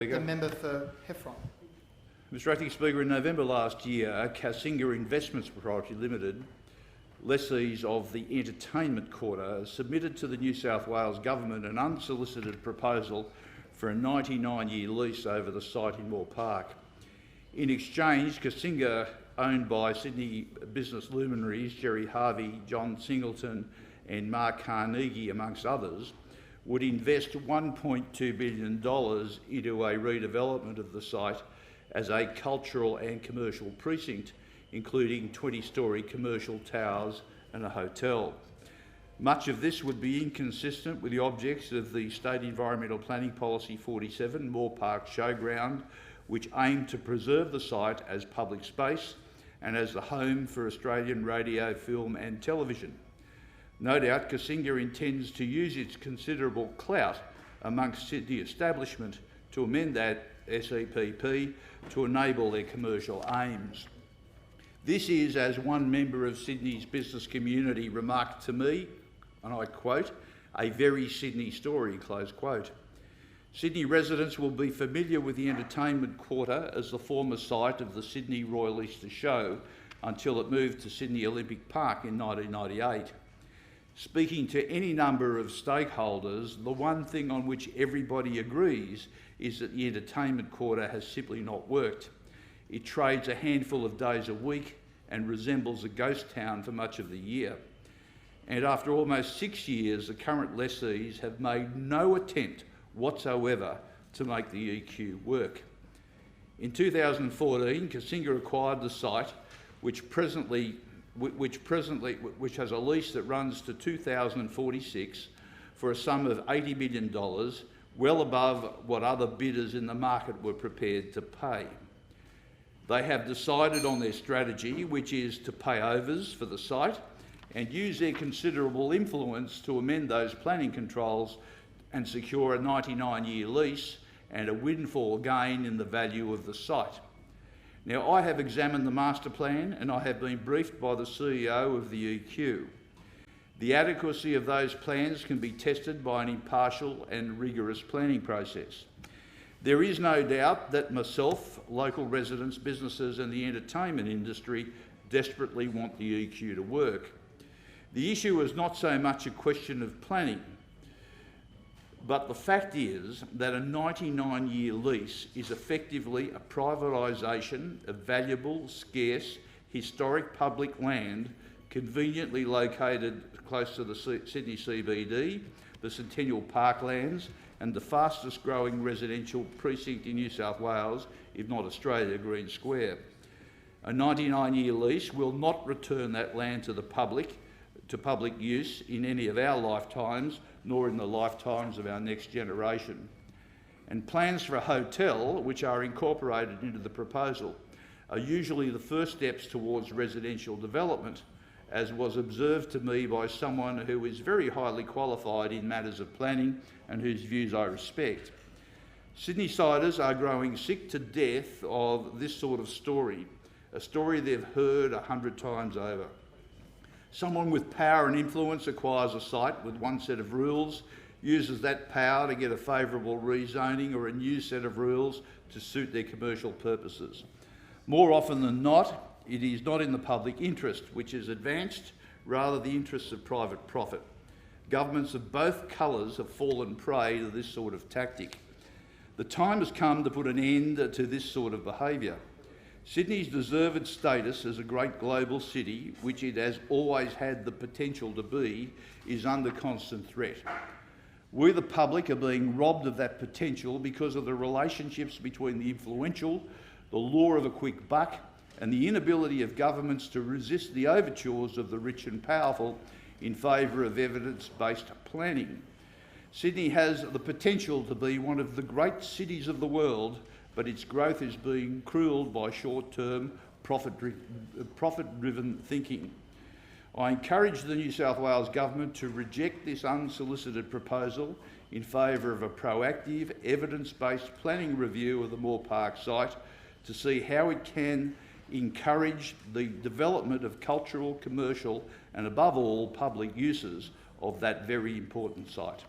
The member for Heffron. Mr Acting Speaker, in November last year, Kasinga Investments Proprietary Limited, lessees of the entertainment quarter, submitted to the New South Wales Government an unsolicited proposal for a 99-year lease over the site in Moore Park. In exchange, Kasinga, owned by Sydney business luminaries Jerry Harvey, John Singleton and Mark Carnegie, amongst others, would invest $1.2 billion into a redevelopment of the site as a cultural and commercial precinct, including 20-storey commercial towers and a hotel. Much of this would be inconsistent with the objects of the State Environmental Planning Policy 47, Moore Park Showground, which aimed to preserve the site as public space and as the home for Australian radio, film and television. No doubt Kasinga intends to use its considerable clout amongst Sydney establishment to amend that SEPP to enable their commercial aims. This is, as one member of Sydney's business community remarked to me, and I quote, "a very Sydney story," close quote. Sydney residents will be familiar with the entertainment quarter as the former site of the Sydney Royal Easter Show until it moved to Sydney Olympic Park in 1998. Speaking to any number of stakeholders, the one thing on which everybody agrees is that the entertainment quarter has simply not worked. It trades a handful of days a week and resembles a ghost town for much of the year. And after almost 6 years, the current lessees have made no attempt whatsoever to make the EQ work. In 2014, Kasinga acquired the site, which has a lease that runs to 2046 for a sum of $80 million, well above what other bidders in the market were prepared to pay. They have decided on their strategy, which is to pay overs for the site and use their considerable influence to amend those planning controls and secure a 99-year lease and a windfall gain in the value of the site. Now, I have examined the master plan and I have been briefed by the CEO of the EQ. The adequacy of those plans can be tested by an impartial and rigorous planning process. There is no doubt that myself, local residents, businesses and the entertainment industry desperately want the EQ to work. The issue is not so much a question of planning, but the fact is that a 99-year lease is effectively a privatisation of valuable, scarce, historic public land conveniently located close to the Sydney CBD, the Centennial Parklands and the fastest growing residential precinct in New South Wales, if not Australia, Green Square. A 99-year lease will not return that land to the public use in any of our lifetimes, nor in the lifetimes of our next generation. And plans for a hotel, which are incorporated into the proposal, are usually the first steps towards residential development, as was observed to me by someone who is very highly qualified in matters of planning and whose views I respect. Sydney-siders are growing sick to death of this sort of story, a story they've heard 100 times over. Someone with power and influence acquires a site with one set of rules, uses that power to get a favourable rezoning or a new set of rules to suit their commercial purposes. More often than not, it is not in the public interest which is advanced, rather the interests of private profit. Governments of both colours have fallen prey to this sort of tactic. The time has come to put an end to this sort of behaviour. Sydney's deserved status as a great global city, which it has always had the potential to be, is under constant threat. We, the public, are being robbed of that potential because of the relationships between the influential, the lure of a quick buck, and the inability of governments to resist the overtures of the rich and powerful in favour of evidence-based planning. Sydney has the potential to be one of the great cities of the world, but its growth is being cruelled by short-term, profit-driven thinking. I encourage the New South Wales Government to reject this unsolicited proposal in favour of a proactive, evidence-based planning review of the Moore Park site to see how it can encourage the development of cultural, commercial and, above all, public uses of that very important site.